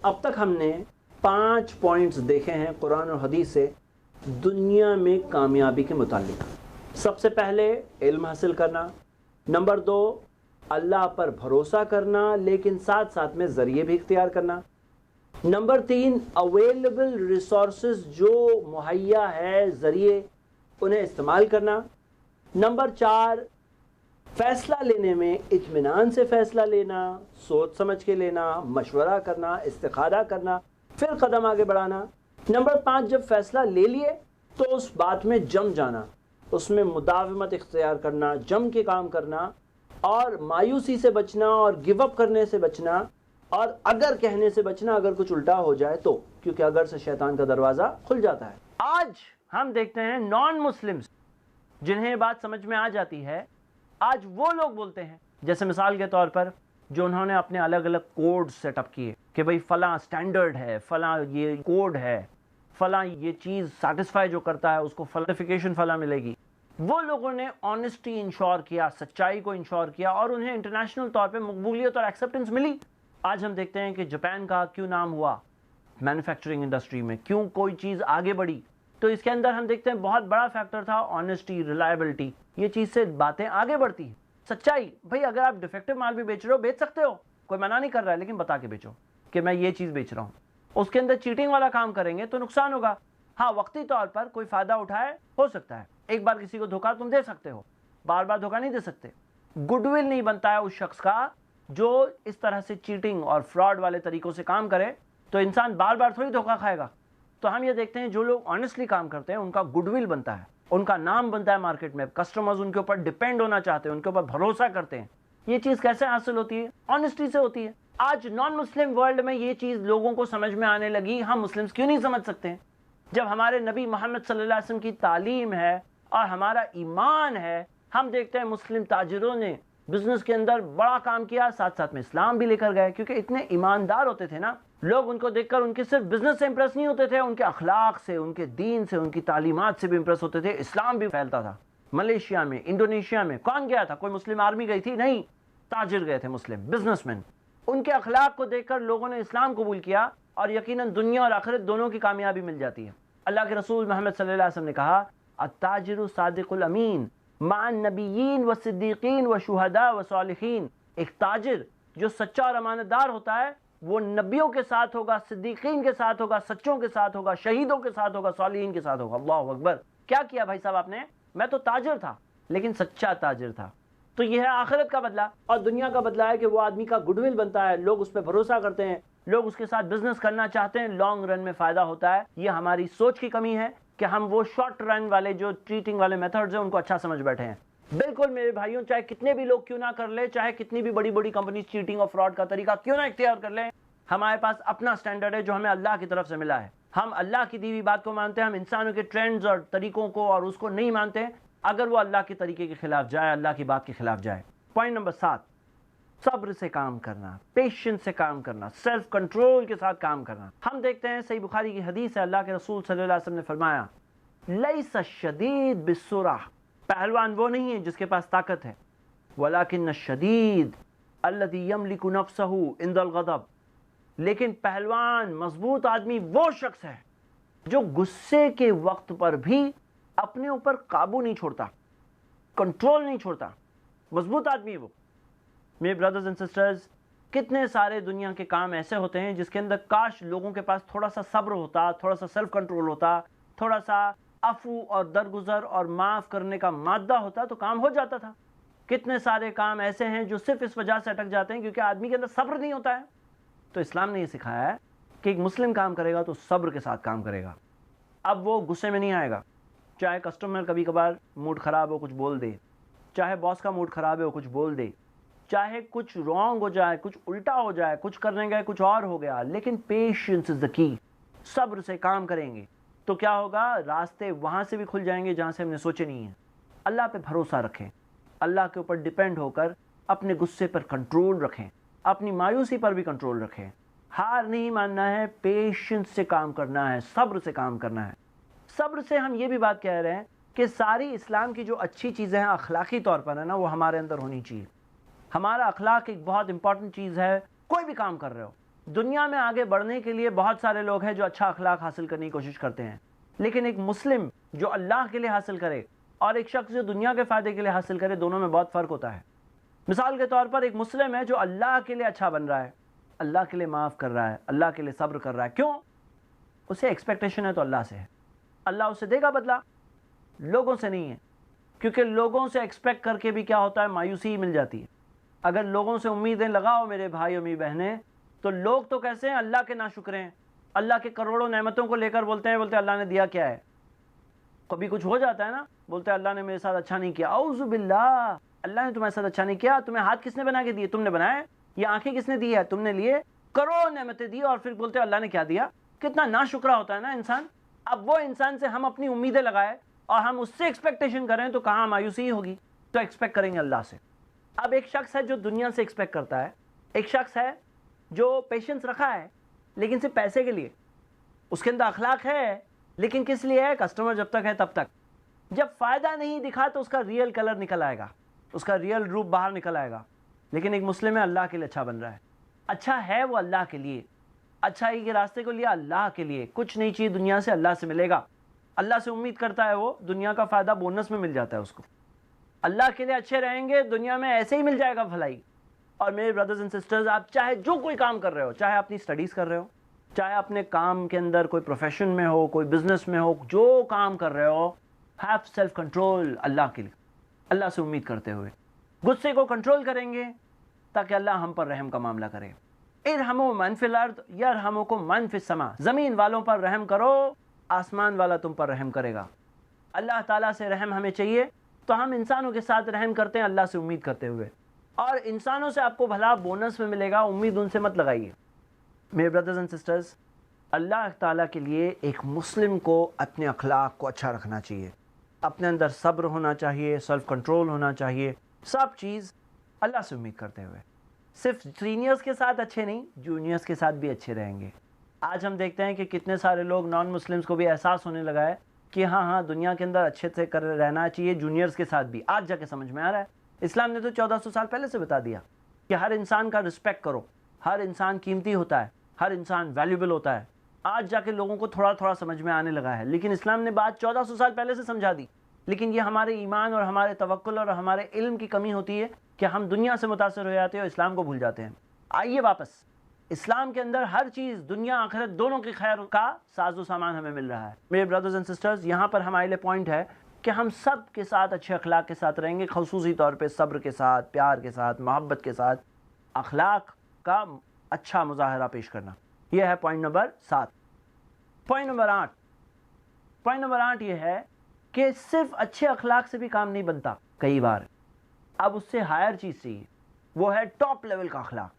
اب تک ہم نے 5 پوائنٹس دیکھے ہیں قرآن اور حدیث سے دنیا میں کامیابی کے متعلق۔ سب سے پہلے علم حاصل کرنا، نمبر 2 اللہ پر بھروسہ کرنا لیکن ساتھ ساتھ میں ذریعے بھی اختیار کرنا، نمبر 3 اویلیبل ریسورسز جو مہیا ہے ذریعے انہیں استعمال کرنا، نمبر 4 فیصلہ لینے میں اطمینان سے فیصلہ لینا، سوچ سمجھ کے لینا، مشورہ کرنا، استخارہ کرنا، پھر قدم آگے بڑھانا، نمبر 5 جب فیصلہ لے لیے تو اس بات میں جم جانا، اس میں مداومت اختیار کرنا، جم کے کام کرنا اور مایوسی سے بچنا اور گیو اپ کرنے سے بچنا اور اگر کہنے سے بچنا اگر کچھ الٹا ہو جائے تو، کیونکہ اگر سے شیطان کا دروازہ کھل جاتا ہے۔ آج ہم دیکھتے ہیں نان مسلمز جنہیں بات سمجھ میں آ جاتی ہے، آج وہ لوگ بولتے ہیں، جیسے مثال کے طور پر جو انہوں نے اپنے الگ الگ کوڈ سیٹ اپ کیے کہ بھئی فلاں سٹینڈرڈ ہے، فلاں یہ کوڈ ہے، فلاں یہ چیز سیٹسفائی جو کرتا ہے اس کو فلافیکیشن فلاں ملے گی۔ وہ لوگوں نے آنیسٹی انشور کیا، سچائی کو انشور کیا اور انہیں انٹرنیشنل طور پہ مقبولیت اور ایکسیپٹنس ملی۔ آج ہم دیکھتے ہیں کہ جاپان کا کیوں نام ہوا مینوفیکچرنگ انڈسٹری میں، کیوں کوئی چیز آگے بڑھی، تو اس کے اندر ہم دیکھتے ہیں بہت بڑا فیکٹر تھا آنیسٹی، ریلائبلٹی۔ یہ چیز سے باتیں آگے بڑھتی ہیں۔ سچائی، بھئی اگر آپ ڈیفیکٹو مال بھی بیچ رہے ہو بیچ سکتے ہو، کوئی منع نہیں کر رہا ہے، لیکن بتا کے بیچو کہ میں یہ چیز بیچ رہا ہوں۔ اس کے اندر چیٹنگ والا کام کریں گے تو نقصان ہوگا، ہاں وقتی طور پر کوئی فائدہ اٹھائے ہو سکتا ہے، ایک بار کسی کو دھوکہ تم دے سکتے ہو، بار بار دھوکہ نہیں دے سکتے۔ گڈ ول نہیں بنتا ہے اس شخص کا جو اس طرح سے چیٹنگ اور فراڈ والے طریقوں سے کام کرے، تو انسان بار بار تھوڑی دھوکہ کھائے گا۔ تو ہم یہ دیکھتے ہیں جو لوگ آنیسٹلی کام کرتے ہیں ان کا گڈ ول بنتا ہے، ان کا نام بنتا ہے مارکیٹ میں، کسٹمرز ان کے اوپر ڈیپینڈ ہونا چاہتے ہیں، ان کے اوپر بھروسہ کرتے ہیں۔ یہ چیز کیسے حاصل ہوتی ہے؟ آنیسٹی سے ہوتی ہے۔ آج نان مسلم ورلڈ میں یہ چیز لوگوں کو سمجھ میں آنے لگی، ہم مسلمز کیوں نہیں سمجھ سکتے ہیں؟ جب ہمارے نبی محمد صلی اللہ علیہ وسلم کی تعلیم ہے اور ہمارا ایمان ہے، ہم دیکھتے ہیں مسلم تاجروں نے بزنس کے اندر بڑا کام کیا، ساتھ ساتھ میں اسلام بھی لے کر گئے، کیونکہ اتنے ایماندار ہوتے تھے نا، لوگ ان کو دیکھ کر ان کے صرف بزنس سے امپریس نہیں ہوتے تھے، ان کے اخلاق سے، ان کے دین سے، ان کی تعلیمات سے بھی امپریس ہوتے تھے۔ اسلام بھی پھیلتا تھا۔ ملیشیا میں، انڈونیشیا میں کون گیا تھا؟ کوئی مسلم آرمی گئی تھی؟ نہیں، تاجر گئے تھے، مسلم بزنس مین۔ ان کے اخلاق کو دیکھ کر لوگوں نے اسلام قبول کیا اور یقیناً دنیا اور آخرت دونوں کی کامیابی مل جاتی ہے۔ اللہ کے رسول محمد صلی اللہ علیہ وسلم نے کہا، التاجر صادق الامین مع النبیین والصدیقین والشہداء والصالحین۔ ایک تاجر جو سچا اور امانت دار ہوتا ہے وہ نبیوں کے ساتھ ہوگا، صدیقین کے ساتھ ہوگا، سچوں کے ساتھ ہوگا، شہیدوں کے ساتھ ہوگا، صالحین کے ساتھ ہوگا۔ اللہ اکبر! کیا کیا بھائی صاحب آپ نے؟ میں تو تاجر تھا لیکن سچا تاجر تھا۔ تو یہ ہے آخرت کا بدلہ، اور دنیا کا بدلہ ہے کہ وہ آدمی کا گڈ ول بنتا ہے، لوگ اس پہ بھروسہ کرتے ہیں، لوگ اس کے ساتھ بزنس کرنا چاہتے ہیں، لانگ رن میں فائدہ ہوتا ہے۔ یہ ہماری سوچ کی کمی ہے کہ ہم وہ شارٹ رن والے جو چیٹنگ والے میتھڈز ہیں ان کو اچھا سمجھ بیٹھے ہیں۔ بالکل میرے بھائیوں، چاہے کتنے بھی لوگ کیوں نہ کر لیں، چاہے کتنی بھی بڑی بڑی کمپنی چیٹنگ اور فراڈ کا طریقہ کیوں نہ اختیار کر لیں، ہمارے پاس اپنا سٹینڈرڈ ہے جو ہمیں اللہ کی طرف سے ملا ہے۔ ہم اللہ کی دی ہوئی بات کو مانتے ہیں، ہم انسانوں کے ٹرینڈز اور طریقوں کو اور اس کو نہیں مانتے اگر وہ اللہ کے طریقے کے خلاف جائے، اللہ کی بات کے خلاف جائے۔ پوائنٹ نمبر 7، صبر سے کام کرنا، پیشنس سے کام کرنا، سیلف کنٹرول کے ساتھ کام کرنا۔ ہم دیکھتے ہیں صحیح بخاری کی حدیث ہے، اللہ کے رسول صلی اللہ علیہ وسلم نے فرمایا، لیس الشدید بالسرعہ، پہلوان وہ نہیں ہے جس کے پاس طاقت ہے، ولکن الشدید الذی یملک نفسہ عند الغضب، لیکن پہلوان مضبوط آدمی وہ شخص ہے جو غصے کے وقت پر بھی اپنے اوپر قابو نہیں چھوڑتا، کنٹرول نہیں چھوڑتا، مضبوط آدمی وہ۔ میرے بردرز اینڈ سسٹرز، کتنے سارے دنیا کے کام ایسے ہوتے ہیں جس کے اندر کاش لوگوں کے پاس تھوڑا سا صبر ہوتا، تھوڑا سا سیلف کنٹرول ہوتا، تھوڑا سا عفو اور درگزر اور معاف کرنے کا مادہ ہوتا تو کام ہو جاتا تھا۔ کتنے سارے کام ایسے ہیں جو صرف اس وجہ سے اٹک جاتے ہیں کیونکہ آدمی کے اندر صبر نہیں ہوتا ہے۔ تو اسلام نے یہ سکھایا ہے کہ ایک مسلم کام کرے گا تو صبر کے ساتھ کام کرے گا۔ اب وہ غصے میں نہیں آئے گا، چاہے کسٹمر کبھی کبھار موڈ خراب ہو کچھ بول دے، چاہے باس کا موڈ خراب ہے وہ کچھ بول دے، چاہے کچھ رانگ ہو جائے، کچھ الٹا ہو جائے، کچھ کرنے گئے کچھ اور ہو گیا، لیکن پیشنس از دا کی۔ صبر سے کام کریں گے تو کیا ہوگا؟ راستے وہاں سے بھی کھل جائیں گے جہاں سے ہم نے سوچے نہیں ہیں۔ اللہ پہ بھروسہ رکھیں، اللہ کے اوپر ڈیپینڈ ہو کر اپنے غصے پر کنٹرول رکھیں، اپنی مایوسی پر بھی کنٹرول رکھیں۔ ہار نہیں ماننا ہے، پیشنس سے کام کرنا ہے، صبر سے کام کرنا ہے۔ صبر سے ہم یہ بھی بات کہہ رہے ہیں کہ ساری اسلام کی جو اچھی چیزیں ہیں اخلاقی طور پر ہے نا، وہ ہمارے اندر ہونی چاہیے۔ ہمارا اخلاق ایک بہت امپورٹنٹ چیز ہے۔ کوئی بھی کام کر رہے ہو، دنیا میں آگے بڑھنے کے لیے بہت سارے لوگ ہیں جو اچھا اخلاق حاصل کرنے کی کوشش کرتے ہیں، لیکن ایک مسلم جو اللہ کے لیے حاصل کرے اور ایک شخص جو دنیا کے فائدے کے لیے حاصل کرے، دونوں میں بہت فرق ہوتا ہے۔ مثال کے طور پر ایک مسلم ہے جو اللہ کے لیے اچھا بن رہا ہے، اللہ کے لیے معاف کر رہا ہے، اللہ کے لیے صبر کر رہا ہے، کیوں؟ اسے ایکسپیکٹیشن ہے تو اللہ سے ہے، اللہ اسے دے گا بدلہ، لوگوں سے نہیں ہے، کیونکہ لوگوں سے ایکسپیکٹ کر کے بھی کیا ہوتا ہے، مایوسی ہی مل جاتی ہے۔ اگر لوگوں سے امیدیں لگاؤ میرے بھائی اور میری بہنیں، تو لوگ تو کیسے ہیں، اللہ کے ناشکر ہیں، اللہ کے کروڑوں نعمتوں کو لے کر بولتے ہیں اللہ نے دیا کیا ہے؟ کبھی کچھ ہو جاتا ہے نا، بولتے ہیں اللہ نے میرے ساتھ اچھا نہیں کیا، اعوذ باللہ، اللہ نے تمہارے ساتھ اچھا نہیں کیا، تمہیں ہاتھ کس نے بنا کے دیے؟ تم نے بنائے؟ یہ آنکھیں کس نے دی ہے؟ تم نے لیے؟ کروڑوں نعمتیں دی اور پھر بولتے ہیں اللہ نے کیا دیا؟ کتنا ناشکرا ہوتا ہے نا انسان۔ اب وہ انسان سے ہم اپنی امیدیں لگائے اور ہم اس سے ایکسپیکٹیشن کریں تو کہاں مایوسی ہوگی، تو ایکسپیکٹ کریں گے اللہ سے۔ اب ایک شخص ہے جو دنیا سے ایکسپیکٹ کرتا ہے، ایک شخص ہے جو پیشنس رکھا ہے لیکن صرف پیسے کے لیے، اس کے اندر اخلاق ہے لیکن کس لیے ہے؟ کسٹمر جب تک ہے تب تک، جب فائدہ نہیں دکھا تو اس کا ریئل کلر نکل آئے گا، اس کا ریئل روپ باہر نکل آئے گا۔ لیکن ایک مسلم ہے اللہ کے لیے اچھا بن رہا ہے، اچھا ہے وہ اللہ کے لیے، اچھائی کے راستے کو لیا اللہ کے لیے، کچھ نہیں چاہیے دنیا سے، اللہ سے ملے گا، اللہ سے امید کرتا ہے، وہ دنیا کا فائدہ بونس میں مل جاتا ہے اس کو، اللہ کے لیے اچھے رہیں گے دنیا میں ایسے ہی مل جائے گا بھلائی۔ اور میرے بردرز اینڈ سسٹرز، آپ چاہے جو کوئی کام کر رہے ہو، چاہے اپنی سٹڈیز کر رہے ہو، چاہے اپنے کام کے اندر کوئی پروفیشن میں ہو، کوئی بزنس میں ہو، جو کام کر رہے ہو، ہیو سیلف کنٹرول اللہ کے لیے، اللہ سے امید کرتے ہوئے غصے کو کنٹرول کریں گے تاکہ اللہ ہم پر رحم کا معاملہ کرے۔ ارحموا من فی الارض یرحمکم من فی السماء، زمین والوں پر رحم کرو، آسمان والا تم پر رحم کرے گا۔ اللہ تعالیٰ سے رحم ہمیں چاہیے تو ہم انسانوں کے ساتھ رحم کرتے ہیں اللہ سے امید کرتے ہوئے، اور انسانوں سے آپ کو بھلا بونس میں ملے گا، امید ان سے مت لگائیے۔ میرے بردرز اینڈ سسٹرز، اللہ تعالیٰ کے لیے ایک مسلم کو اپنے اخلاق کو اچھا رکھنا چاہیے، اپنے اندر صبر ہونا چاہیے، سیلف کنٹرول ہونا چاہیے، سب چیز اللہ سے امید کرتے ہوئے۔ صرف سینئرز کے ساتھ اچھے نہیں، جونیئرز کے ساتھ بھی اچھے رہیں گے۔ آج ہم دیکھتے ہیں کہ کتنے سارے لوگ نان مسلمز کو بھی احساس ہونے لگا ہے کہ ہاں دنیا کے اندر اچھے سے رہنا چاہیے، جونیئرز کے ساتھ بھی، آج جا کے سمجھ میں آ رہا ہے۔ اسلام نے تو 1400 سال پہلے سے بتا دیا کہ ہر انسان کا رسپیکٹ کرو، ہر انسان قیمتی ہوتا ہے، ہر انسان ویلیوبل ہوتا ہے۔ آج جا کے لوگوں کو تھوڑا تھوڑا سمجھ میں آنے لگا ہے، لیکن اسلام نے بات 1400 سال پہلے سے سمجھا دی، لیکن یہ ہمارے ایمان اور ہمارے توکل اور ہمارے علم کی کمی ہوتی ہے کہ ہم دنیا سے متاثر ہو جاتے ہیں اور اسلام کو بھول جاتے ہیں۔ آئیے واپس، اسلام کے اندر ہر چیز دنیا آخرت دونوں کی خیر کا ساز و سامان ہمیں مل رہا ہے۔ میرے بردرز اینڈ سسٹرز، یہاں پر ہمارے لیے پوائنٹ ہے کہ ہم سب کے ساتھ اچھے اخلاق کے ساتھ رہیں گے، خصوصی طور پہ صبر کے ساتھ، پیار کے ساتھ، محبت کے ساتھ، اخلاق کا اچھا مظاہرہ پیش کرنا۔ یہ ہے پوائنٹ نمبر 7۔ پوائنٹ نمبر 8 یہ ہے کہ صرف اچھے اخلاق سے بھی کام نہیں بنتا، کئی بار اب اس سے ہائر چیز چاہیے، وہ ہے ٹاپ لیول کا اخلاق۔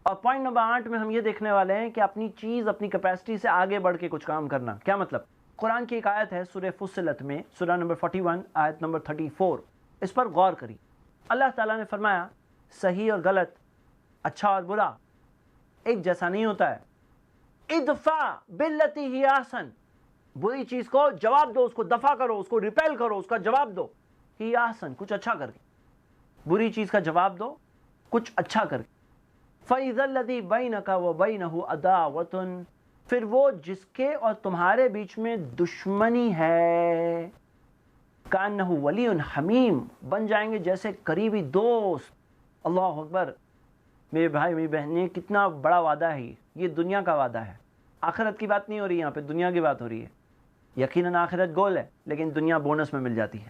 اور پوائنٹ نمبر 8 میں ہم یہ دیکھنے والے ہیں کہ اپنی چیز، اپنی کیپیسٹی سے آگے بڑھ کے کچھ کام کرنا۔ کیا مطلب؟ قرآن کی ایک آیت ہے سورہ فصلت میں، سورہ نمبر 41 آیت نمبر 34، اس پر غور کری۔ اللہ تعالیٰ نے فرمایا صحیح اور غلط، اچھا اور برا ایک جیسا نہیں ہوتا ہے۔ ادفع باللتی ہی احسن، بری چیز کو جواب دو، اس کو دفع کرو، اس کو ریپیل کرو، اس کا جواب دو۔ ہی احسن، کچھ اچھا کر کے، بری چیز کا جواب دو کچھ اچھا کر کے۔ فَإِذَا الَّذِي بَيْنَكَ وَبَيْنَهُ عَدَاوَةٌ، پھر وہ جس کے اور تمہارے بیچ میں دشمنی ہے، کَأَنَّهُ وَلِيٌّ حَمِيمٌ، بن جائیں گے جیسے قریبی دوست۔ اللہ اکبر، میرے بھائی میری بہنیں، کتنا بڑا وعدہ ہے یہ دنیا کا وعدہ ہے، آخرت کی بات نہیں ہو رہی، یہاں پہ دنیا کی بات ہو رہی ہے۔ یقیناً آخرت گول ہے لیکن دنیا بونس میں مل جاتی ہے۔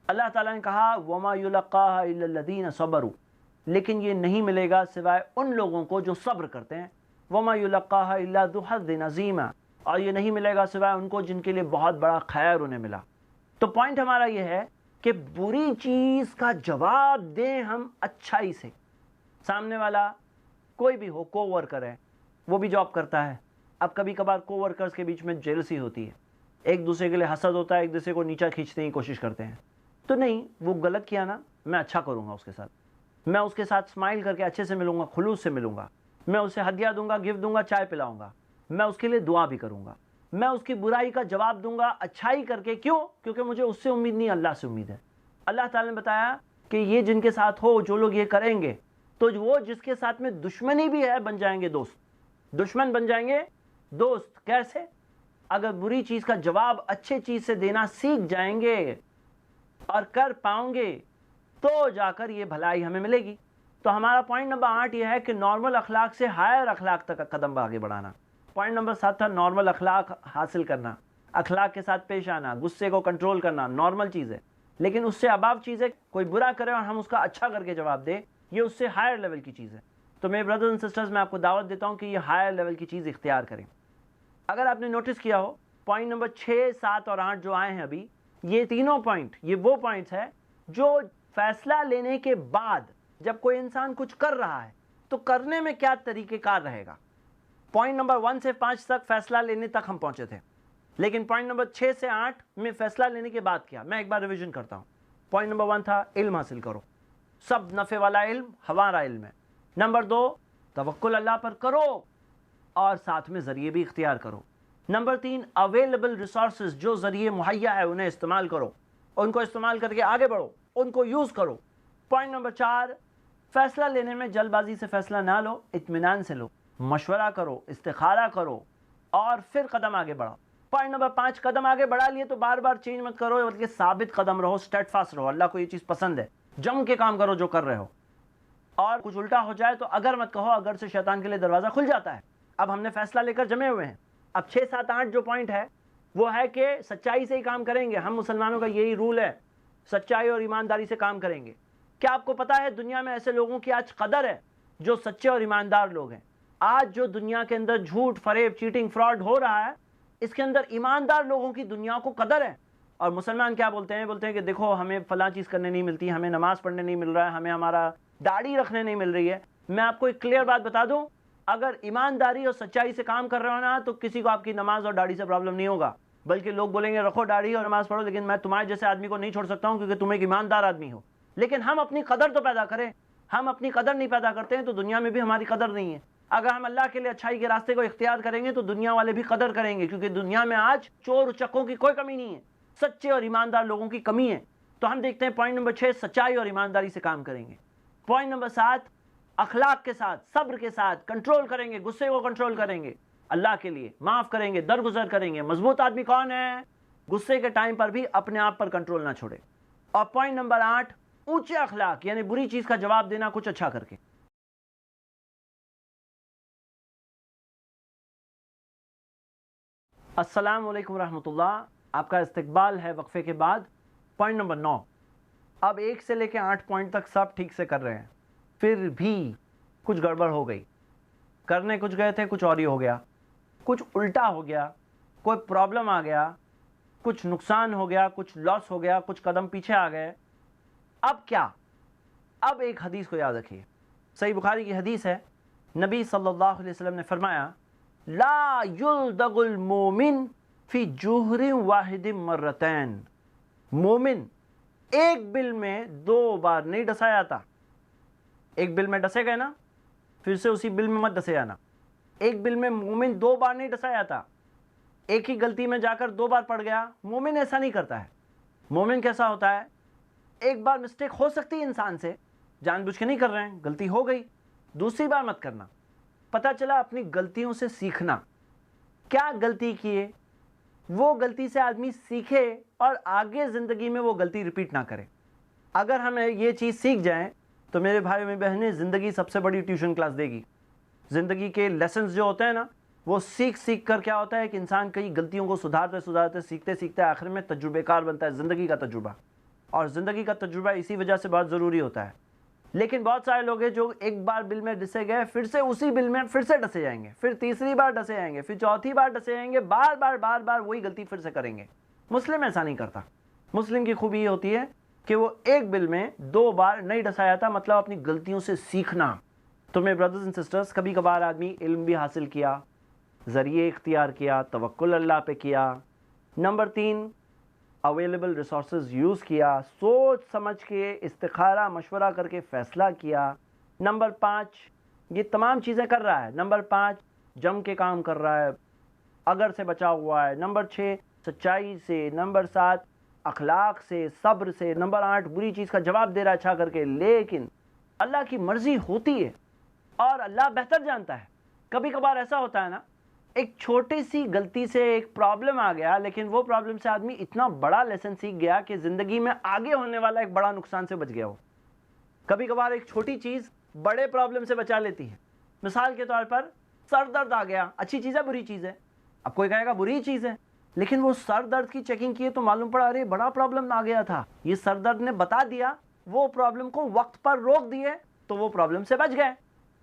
اللہ تعالیٰ نے کہا وَمَا يُلَقَّاهَا إِلَّا الَّذِينَ صَبَرُوا، لیکن یہ نہیں ملے گا سوائے ان لوگوں کو جو صبر کرتے ہیں۔ وَمَا يُلَقَّاهَا إِلَّا ذُو حَظٍّ عَظِيمٍ، اور یہ نہیں ملے گا سوائے ان کو جن کے لیے بہت بڑا خیر انہیں ملا۔ تو پوائنٹ ہمارا یہ ہے کہ بری چیز کا جواب دیں ہم اچھائی سے۔ سامنے والا کوئی بھی ہو، کو ورکر ہے، وہ بھی جاب کرتا ہے، اب کبھی کبھار کو ورکرز کے بیچ میں جیلسی ہوتی ہے، ایک دوسرے کے لیے حسد ہوتا ہے، ایک دوسرے کو نیچا کھینچنے کی کوشش کرتے ہیں۔ تو نہیں، وہ غلط کیا نا، میں اچھا کروں گا اس کے ساتھ، میں اس کے ساتھ اسمائل کر کے اچھے سے ملوں گا، خلوص سے ملوں گا، میں اسے ہدیہ دوں گا، گفٹ دوں گا، چائے پلاؤں گا، میں اس کے لیے دعا بھی کروں گا، میں اس کی برائی کا جواب دوں گا اچھائی کر کے۔ کیوں؟ کیونکہ مجھے اس سے امید نہیں، اللہ سے امید ہے۔ اللہ تعالیٰ نے بتایا کہ یہ جن کے ساتھ ہو، جو لوگ یہ کریں گے، تو وہ جس کے ساتھ میں دشمنی بھی ہے بن جائیں گے دوست۔ دشمن بن جائیں گے دوست. کیسے؟ اگر بری چیز کا جواب اچھے چیز سے دینا سیکھ جائیں گے اور کر پاؤں گے تو جا کر یہ بھلائی ہمیں ملے گی. تو ہمارا پوائنٹ نمبر 8 یہ ہے کہ نارمل اخلاق سے ہائر اخلاق تک قدم آگے بڑھانا. پوائنٹ نمبر 7 تھا نارمل اخلاق حاصل کرنا, اخلاق کے ساتھ پیش آنا, غصے کو کنٹرول کرنا نارمل چیز ہے, لیکن اس سے اباو چیز ہے کوئی برا کرے اور ہم اس کا اچھا کر کے جواب دیں, یہ اس سے ہائر لیول کی چیز ہے. تو میرے بردرز اینڈ سسٹرز, میں آپ کو دعوت دیتا ہوں کہ یہ ہائر لیول کی چیز اختیار کریں. اگر آپ نے نوٹس کیا ہو پوائنٹ نمبر 6, 7 اور 8 جو آئے ہیں ابھی, یہ تینوں پوائنٹ یہ وہ پوائنٹس ہیں جو فیصلہ لینے کے بعد جب کوئی انسان کچھ کر رہا ہے تو کرنے میں کیا طریقہ کار رہے گا. پوائنٹ نمبر 1 سے 5 تک فیصلہ لینے تک ہم پہنچے تھے, لیکن پوائنٹ نمبر 6 سے 8 میں فیصلہ لینے کے بعد کیا, میں ایک بار ریویژن کرتا ہوں. پوائنٹ نمبر 1 تھا علم حاصل کرو, سب نفع والا علم ہمارا علم ہے. نمبر 2 توکل اللہ پر کرو اور ساتھ میں ذریعے بھی اختیار کرو. نمبر 3 اویلیبل ریسورسز, جو ذریعے مہیا ہے انہیں استعمال کرو, ان کو استعمال کر کے آگے بڑھو, ان کو یوز کرو. پوائنٹ نمبر 4 فیصلہ لینے میں جلد بازی سے فیصلہ نہ لو, اطمینان سے لو, مشورہ کرو, استخارہ کرو اور پھر قدم آگے بڑھاؤ. پوائنٹ نمبر 5 قدم آگے بڑھا لیے تو بار بار چینج مت کرو, بلکہ ثابت قدم رہو, اسٹیڈ فاسٹ رہو. اللہ کو یہ چیز پسند ہے, جم کے کام کرو جو کر رہے ہو. اور کچھ الٹا ہو جائے تو اگر مت کہو, اگر سے شیطان کے لیے دروازہ کھل جاتا ہے. اب ہم نے فیصلہ لے کر جمے ہوئے ہیں. اب 6 7 8 جو پوائنٹ ہے وہ ہے کہ سچائی سے ہی کام کریں گے. ہم مسلمانوں کا یہی رول ہے, سچائی اور ایمانداری سے کام کریں گے. کیا آپ کو پتا ہے دنیا میں ایسے لوگوں کی آج قدر ہے جو سچے اور ایماندار لوگ ہیں؟ آج جو دنیا کے اندر جھوٹ, فریب, چیٹنگ, فراڈ ہو رہا ہے, اس کے اندر ایماندار لوگوں کی دنیا کو قدر ہے. اور مسلمان کیا بولتے ہیں کہ دیکھو ہمیں فلاں چیز کرنے نہیں ملتی, ہمیں نماز پڑھنے نہیں مل رہا ہے, ہمیں ہمارا داڑھی رکھنے نہیں مل رہی ہے. میں آپ کو ایک کلیئر بات بتا دوں, اگر ایمانداری اور سچائی سے کام کر رہے ہو نا تو کسی کو آپ کی نماز اور داڑھی سے پرابلم نہیں ہوگا, بلکہ لوگ بولیں گے رکھو داڑھی اور نماز پڑھو, لیکن میں تمہارے جیسے آدمی کو نہیں چھوڑ سکتا ہوں کیونکہ تم ایک ایماندار آدمی ہو. لیکن ہم اپنی قدر تو پیدا کریں. ہم اپنی قدر نہیں پیدا کرتے ہیں تو دنیا میں بھی ہماری قدر نہیں ہے. اگر ہم اللہ کے لیے اچھائی کے راستے کو اختیار کریں گے تو دنیا والے بھی قدر کریں گے, کیونکہ دنیا میں آج چور اچکوں کی کوئی کمی نہیں ہے, سچے اور ایماندار لوگوں کی کمی ہے. تو ہم دیکھتے ہیں پوائنٹ نمبر 6 سچائی اور ایمانداری سے کام کریں گے. پوائنٹ نمبر 7 اخلاق کے ساتھ, صبر کے ساتھ کنٹرول کریں گے, غصے کو کنٹرول کریں گے, اللہ کے لیے معاف کریں گے, درگزر کریں گے. مضبوط آدمی کون ہے؟ غصے کے ٹائم پر بھی اپنے آپ پر کنٹرول نہ چھوڑے. اور پوائنٹ نمبر 8 اونچے اخلاق, یعنی بری چیز کا جواب دینا کچھ اچھا کر کے. السلام علیکم ورحمۃ اللہ, آپ کا استقبال ہے وقفے کے بعد. پوائنٹ نمبر 9, اب 1 سے لے کے 8 پوائنٹ تک سب ٹھیک سے کر رہے ہیں, پھر بھی کچھ گڑبڑ ہو گئی. کرنے کچھ گئے تھے, کچھ اور ہی ہو گیا, کچھ الٹا ہو گیا, کوئی پرابلم آ گیا, کچھ نقصان ہو گیا, کچھ لاس ہو گیا, کچھ قدم پیچھے آ گئے. اب کیا؟ اب ایک حدیث کو یاد رکھیے, صحیح بخاری کی حدیث ہے. نبی صلی اللہ علیہ وسلم نے فرمایا لا یلدغ المومن فی جوہر واحد مرتین, مومن ایک بل میں 2 بار نہیں ڈسا جاتا. ایک بل میں ڈسے گئے نا, پھر سے اسی بل میں مت ڈسے جانا. ایک بل میں مومن 2 بار نہیں ڈسا جاتا. ایک ہی غلطی میں جا کر 2 بار پڑ گیا, مومن ایسا نہیں کرتا ہے. مومن کیسا ہوتا ہے؟ ایک بار مسٹیک ہو سکتی ہے انسان سے, جان بوجھ کے نہیں کر رہے ہیں, غلطی ہو گئی, دوسری بار مت کرنا. پتہ چلا اپنی غلطیوں سے سیکھنا. کیا غلطی کیے, وہ غلطی سے آدمی سیکھے اور آگے زندگی میں وہ غلطی ریپیٹ نہ کرے. اگر ہمیں یہ چیز سیکھ جائیں تو میرے بھائی اور بہنیں, زندگی سب سے بڑی ٹیوشن کلاس دے گی. زندگی کے لیسنز جو ہوتے ہیں نا, وہ سیکھ کر کیا ہوتا ہے کہ انسان کئی غلطیوں کو سدھارتے سیکھتے آخر میں تجربہ کار بنتا ہے, زندگی کا تجربہ. اور زندگی کا تجربہ اسی وجہ سے بہت ضروری ہوتا ہے. لیکن بہت سارے لوگ ہیں جو ایک بار بل میں ڈسے گئے, پھر سے اسی بل میں پھر سے ڈسے جائیں گے, پھر تیسری بار ڈسے جائیں گے, پھر چوتھی بار ڈسے جائیں گے, بار بار وہی غلطی پھر سے کریں گے. مسلم ایسا نہیں کرتا. مسلم کی خوبی یہ ہوتی ہے کہ وہ ایک بل میں 2 بار نہیں ڈسا جاتا, مطلب اپنی غلطیوں سے سیکھنا. تو میرے بردرز اینڈ سسٹرز, کبھی کبھار آدمی علم بھی حاصل کیا, ذریعے اختیار کیا, توکل اللہ پہ کیا. نمبر 3 اویلیبل ریسورسز یوز کیا, سوچ سمجھ کے استخارہ مشورہ کر کے فیصلہ کیا. نمبر 5 یہ تمام چیزیں کر رہا ہے. نمبر 5 جم کے کام کر رہا ہے, اگر سے بچا ہوا ہے. نمبر 6 سچائی سے. نمبر 7 اخلاق سے, صبر سے. نمبر 8 بری چیز کا جواب دے رہا ہے اچھا کر کے, لیکن اللہ کی مرضی ہوتی ہے اور اللہ بہتر جانتا ہے. کبھی کبھار ایسا ہوتا ہے نا، ایک چھوٹی سی غلطی سے ایک پرابلم آ گیا، لیکن وہ پرابلم سے آدمی اتنا بڑا لیسن سیکھ گیا کہ زندگی میں آگے ہونے والا ایک بڑا نقصان سے بچ گیا ہو۔ کبھی کبھار ایک چھوٹی چیز بڑے پرابلم سے بچا لیتی ہے۔ مثال کے طور پر سر درد آ گیا، اچھی چیز ہے بری چیز ہے؟ اب کوئی کہے گا بری چیز ہے، لیکن وہ سر درد کی چیکنگ کیے تو معلوم پڑا ارے بڑا پرابلم آ گیا تھا، یہ سر درد نے بتا دیا، وہ پرابلم کو وقت پر روک دیے تو وہ پرابلم سے بچ گئے۔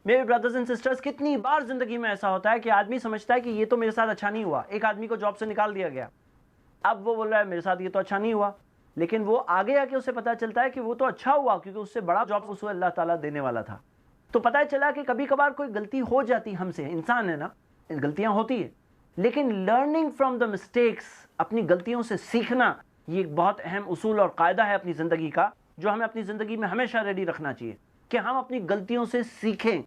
میرے بردرز اینڈ سسٹرز، کتنی بار زندگی میں ایسا ہوتا ہے کہ آدمی سمجھتا ہے کہ یہ تو میرے ساتھ اچھا نہیں ہوا، ایک آدمی کو جاب سے نکال دیا گیا، اب وہ بول رہا ہے میرے ساتھ یہ تو اچھا نہیں ہوا، لیکن وہ آگے آ کے اسے پتا چلتا ہے کہ وہ تو اچھا ہوا کیونکہ اس سے بڑا جاب اسے اللہ تعالیٰ دینے والا تھا۔ تو پتہ چلا کہ کبھی کبھار کوئی غلطی ہو جاتی ہم سے، انسان ہے نا، غلطیاں ہوتی ہیں، لیکن لرننگ فرام دا مسٹیکس، اپنی غلطیوں سے سیکھنا، یہ ایک بہت اہم اصول اور قاعدہ ہے اپنی زندگی کا، جو ہمیں اپنی زندگی میں ہمیشہ ریڈی رکھنا چاہیے کہ ہم اپنی غلطیوں سے سیکھیں،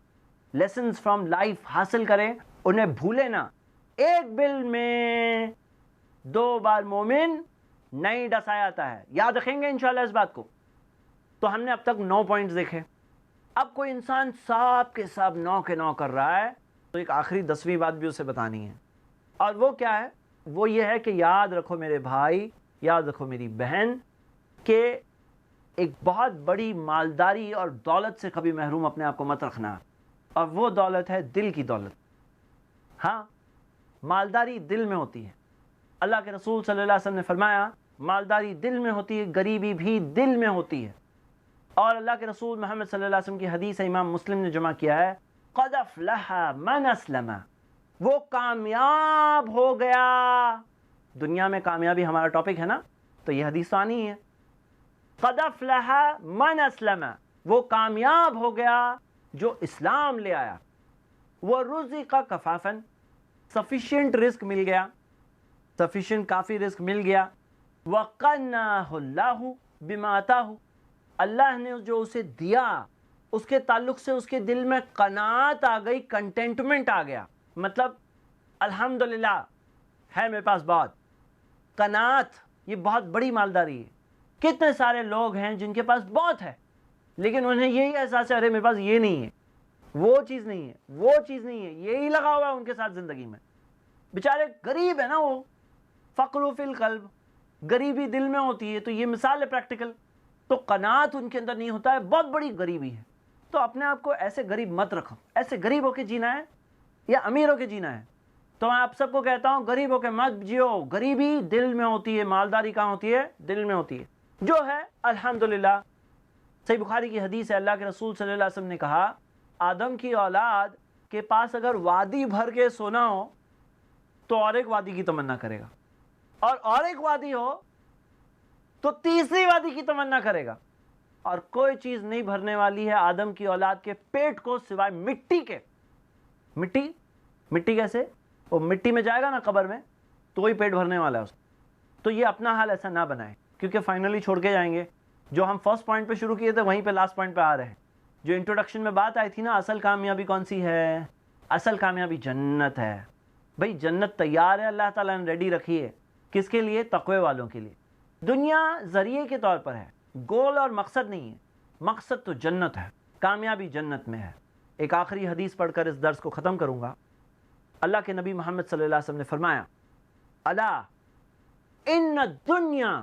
لیسنز فرام لائف حاصل کریں، انہیں بھولیں نہ۔ ایک بل میں 2 بار مومن نہیں ڈسایا جاتا ہے، یاد رکھیں گے انشاءاللہ اس بات کو۔ تو ہم نے اب تک 9 پوائنٹس دیکھے، اب کوئی انسان سب کے سب 9 کے 9 کر رہا ہے تو ایک آخری 10ویں بات بھی اسے بتانی ہے، اور وہ کیا ہے؟ وہ یہ ہے کہ یاد رکھو میرے بھائی، یاد رکھو میری بہن، کہ ایک بہت بڑی مالداری اور دولت سے کبھی محروم اپنے آپ کو مت رکھنا، اور وہ دولت ہے دل کی دولت۔ ہاں، مالداری دل میں ہوتی ہے۔ اللہ کے رسول صلی اللہ علیہ وسلم نے فرمایا مالداری دل میں ہوتی ہے، غریبی بھی دل میں ہوتی ہے، اور اللہ کے رسول محمد صلی اللہ علیہ وسلم کی حدیث امام مسلم نے جمع کیا ہے، قد افلح من اسلم، وہ کامیاب ہو گیا۔ دنیا میں کامیابی ہمارا ٹاپک ہے نا، تو یہ حدیث تو آنی ہے۔ قد افلح من اسلم، وہ کامیاب ہو گیا جو اسلام لے آیا۔ وَرُزِقَ کفافن، سفیشینٹ رزق مل گیا، سفیشینٹ کافی رزق مل گیا۔ وَقَنَّاهُ اللَّهُ بِمَا آتَاهُ، اللہ نے جو اسے دیا اس کے تعلق سے اس کے دل میں قناعت آ گئی، کنٹینٹمنٹ آ گیا، مطلب الحمدللہ ہے میرے پاس بہت۔ قناعت یہ بہت بڑی مالداری ہے۔ کتنے سارے لوگ ہیں جن کے پاس بہت ہے، لیکن انہیں یہی احساس ہے ارے میرے پاس یہ نہیں ہے، وہ چیز نہیں ہے، وہ چیز نہیں ہے، یہی لگا ہوا ہے ان کے ساتھ زندگی میں۔ بیچارے غریب ہے نا، وہ فقر فی القلب، غریبی دل میں ہوتی ہے، تو یہ مثال ہے پریکٹیکل۔ تو قناعت ان کے اندر نہیں ہوتا ہے، بہت بڑی غریبی ہے۔ تو اپنے آپ کو ایسے غریب مت رکھو۔ ایسے غریب ہو کے جینا ہے یا امیر ہو کے جینا ہے؟ تو میں آپ سب کو کہتا ہوں غریب ہو کے مت جیو، غریبی دل میں ہوتی ہے، مالداری کہاں ہوتی ہے؟ دل میں ہوتی ہے، جو ہے الحمدللہ۔ صحیح بخاری کی حدیث ہے، اللہ کے رسول صلی اللہ علیہ وسلم نے کہا آدم کی اولاد کے پاس اگر وادی بھر کے سونا ہو تو اور ایک وادی کی تمنا کرے گا، اور ایک وادی ہو تو تیسری وادی کی تمنا کرے گا، اور کوئی چیز نہیں بھرنے والی ہے آدم کی اولاد کے پیٹ کو سوائے مٹی کے۔ مٹی کیسے؟ وہ مٹی میں جائے گا نا قبر میں تو وہی پیٹ بھرنے والا ہے اس کو۔ تو یہ اپنا حال ایسا نہ بنائے، کیونکہ فائنلی چھوڑ کے جائیں گے۔ جو ہم فرسٹ پوائنٹ پہ شروع کیے تھے وہیں پہ لاسٹ پوائنٹ پہ آ رہے ہیں۔ جو انٹروڈکشن میں بات آئی تھی نا، اصل کامیابی کون سی ہے؟ اصل کامیابی جنت ہے۔ بھئی جنت تیار ہے، اللہ تعالیٰ نے ریڈی رکھی ہے۔ کس کے لیے؟ تقوی والوں کے لیے۔ دنیا ذریعے کے طور پر ہے، گول اور مقصد نہیں ہے۔ مقصد تو جنت ہے، کامیابی جنت میں ہے۔ ایک آخری حدیث پڑھ کر اس درس کو ختم کروں گا۔ اللہ کے نبی محمد صلی اللہ علیہ وسلم نے فرمایا الا ان الدنیا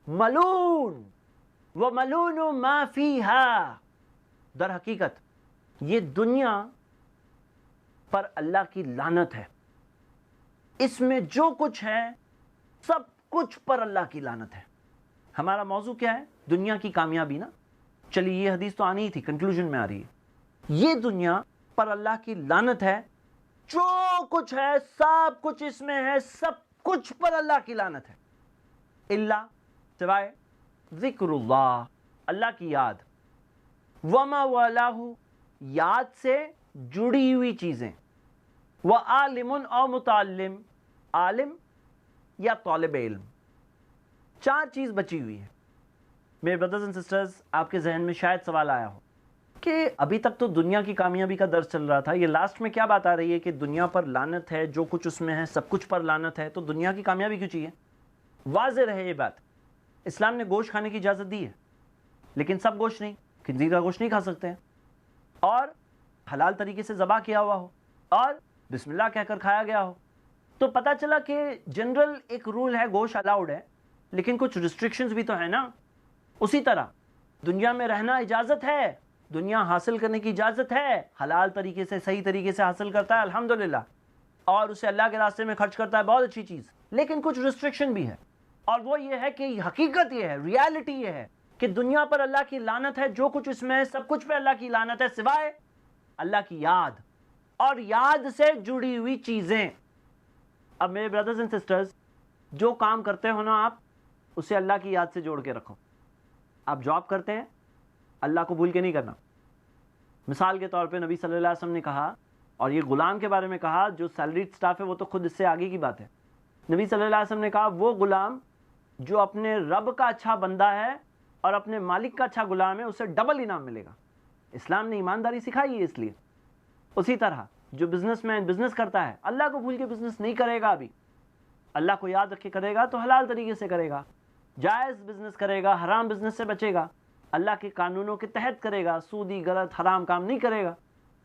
ملون وملون ما فیہا، در حقیقت یہ دنیا پر اللہ کی لعنت ہے، اس میں جو کچھ ہے سب کچھ پر اللہ کی لعنت ہے۔ ہمارا موضوع کیا ہے؟ دنیا کی کامیابی نا۔ چلیے یہ حدیث تو آنی ہی تھی، کنکلوژن میں آ رہی ہے۔ یہ دنیا پر اللہ کی لعنت ہے، جو کچھ ہے سب کچھ اس میں ہے، سب کچھ پر اللہ کی لعنت ہے، اللہ سوائے ذکر اللہ، اللہ کی یاد، وما والاہ، یاد سے جڑی ہوئی چیزیں، وعالم او متعلم، عالم یا طالب علم، 4 چیز بچی ہوئی ہے۔ میرے بردرز اینڈ سسٹرز، آپ کے ذہن میں شاید سوال آیا ہو کہ ابھی تک تو دنیا کی کامیابی کا درس چل رہا تھا، یہ لاسٹ میں کیا بات آ رہی ہے کہ دنیا پر لعنت ہے، جو کچھ اس میں ہے سب کچھ پر لعنت ہے، تو دنیا کی کامیابی کیوں چاہیے؟ واضح رہے یہ بات، اسلام نے گوشت کھانے کی اجازت دی ہے، لیکن سب گوشت نہیں، خنزیر کا گوشت نہیں کھا سکتے ہیں، اور حلال طریقے سے ذبح کیا ہوا ہو، اور بسم اللہ کہہ کر کھایا گیا ہو. تو پتہ چلا کہ جنرل ایک رول ہے گوشت الاؤڈ ہے، لیکن کچھ ریسٹرکشنز بھی تو ہیں نا. اسی طرح دنیا میں رہنا اجازت ہے، دنیا حاصل کرنے کی اجازت ہے، حلال طریقے سے صحیح طریقے سے حاصل کرتا ہے الحمدللہ، اور اسے اللہ کے راستے میں خرچ کرتا ہے، بہت اچھی چیز. لیکن کچھ ریسٹرکشن بھی ہے، اور وہ یہ ہے کہ حقیقت یہ ہے، ریالٹی یہ ہے کہ دنیا پر اللہ کی لعنت ہے. جو کچھ اس میں ہے سب کچھ پہ اللہ کی لعنت ہے، سوائے اللہ کی یاد اور یاد سے جڑی ہوئی چیزیں. اب میرے بردرز اینڈ سسٹرز، جو کام کرتے ہو نا آپ، اسے اللہ کی یاد سے جوڑ کے رکھو. آپ جاب کرتے ہیں، اللہ کو بھول کے نہیں کرنا. مثال کے طور پہ نبی صلی اللہ علیہ وسلم نے کہا، اور یہ غلام کے بارے میں کہا، جو سیلریڈ سٹاف ہے وہ تو خود اس سے آگے کی بات ہے. نبی صلی اللہ علیہ وسلم نے کہا وہ غلام جو اپنے رب کا اچھا بندہ ہے اور اپنے مالک کا اچھا غلام ہے، اسے ڈبل انعام ملے گا. اسلام نے ایمانداری سکھائی ہے اس لیے. اسی طرح جو بزنس مین بزنس کرتا ہے، اللہ کو بھول کے بزنس نہیں کرے گا، ابھی اللہ کو یاد رکھ کے کرے گا تو حلال طریقے سے کرے گا، جائز بزنس کرے گا، حرام بزنس سے بچے گا، اللہ کے قانونوں کے تحت کرے گا، سودی غلط حرام کام نہیں کرے گا.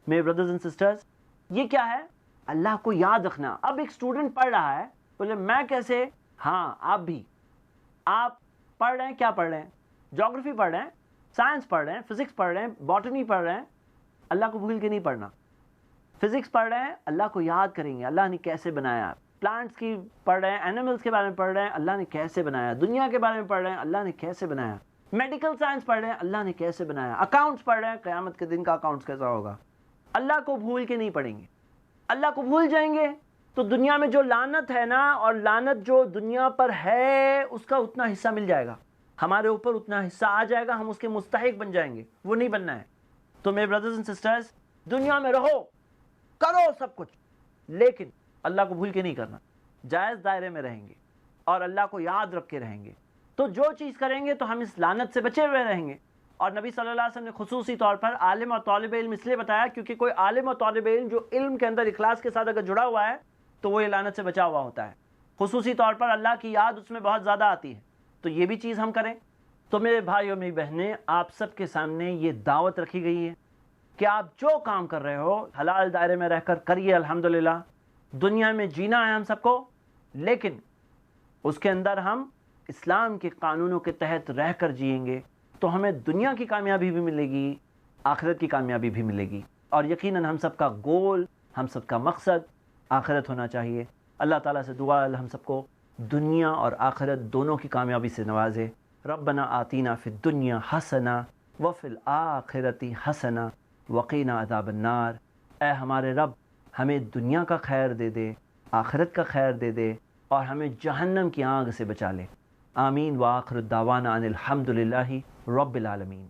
میرے بردرز اینڈ سسٹرز، یہ کیا ہے؟ اللہ کو یاد رکھنا. اب ایک اسٹوڈنٹ پڑھ رہا ہے، بولے میں کیسے؟ ہاں آپ بھی، آپ پڑھ رہے ہیں، کیا پڑھ رہے ہیں؟ جیوگرافی پڑھ رہے ہیں، سائنس پڑھ رہے ہیں، فزکس پڑھ رہے ہیں، باٹنی پڑھ رہے ہیں. اللہ کو بھول کے نہیں پڑھنا. فزکس پڑھ رہے ہیں، اللہ کو یاد کریں گے، اللہ نے کیسے بنایا. پلانٹس کی پڑھ رہے ہیں، اینیملز کے بارے میں پڑھ رہے ہیں، اللہ نے کیسے بنایا. دنیا کے بارے میں پڑھ رہے ہیں، اللہ نے کیسے بنایا. میڈیکل سائنس پڑھ رہے ہیں، اللہ نے کیسے بنایا. اکاؤنٹس پڑھ رہے ہیں، قیامت کے دن کا اکاؤنٹس کیسا ہوگا. اللہ کو بھول کے نہیں پڑھیں گے. اللہ کو بھول جائیں گے تو دنیا میں جو لعنت ہے نا، اور لعنت جو دنیا پر ہے، اس کا اتنا حصہ مل جائے گا، ہمارے اوپر اتنا حصہ آ جائے گا، ہم اس کے مستحق بن جائیں گے. وہ نہیں بننا ہے. تو میرے بردرز اینڈ سسٹرز، دنیا میں رہو، کرو سب کچھ، لیکن اللہ کو بھول کے نہیں کرنا. جائز دائرے میں رہیں گے اور اللہ کو یاد رکھ کے رہیں گے، تو جو چیز کریں گے تو ہم اس لعنت سے بچے ہوئے رہیں گے. اور نبی صلی اللہ علیہ وسلم نے خصوصی طور پر عالم اور طالب علم اس لیے بتایا کیونکہ کوئی عالم اور طالب علم جو علم کے اندر اخلاص کے ساتھ اگر جڑا ہوا ہے تو وہ یہ لعنت سے بچا ہوا ہوتا ہے. خصوصی طور پر اللہ کی یاد اس میں بہت زیادہ آتی ہے. تو یہ بھی چیز ہم کریں. تو میرے بھائی اور میری بہنیں، آپ سب کے سامنے یہ دعوت رکھی گئی ہے کہ آپ جو کام کر رہے ہو حلال دائرے میں رہ کر کریے. الحمدللہ دنیا میں جینا ہے ہم سب کو، لیکن اس کے اندر ہم اسلام کے قانونوں کے تحت رہ کر جئیں گے تو ہمیں دنیا کی کامیابی بھی ملے گی، آخرت کی کامیابی بھی ملے گی. اور یقیناً ہم سب کا گول، ہم سب کا مقصد آخرت ہونا چاہیے. اللہ تعالیٰ سے دعا ہے ہم سب کو دنیا اور آخرت دونوں کی کامیابی سے نوازے. ربنا آتینا فی الدنیا حسنہ وفی الآخرۃ حسنہ وقینا عذاب النار. اے ہمارے رب، ہمیں دنیا کا خیر دے دے، آخرت کا خیر دے دے، اور ہمیں جہنم کی آگ سے بچا لے. آمین. وآخر الدعوانا ان الحمد للہ رب العالمین.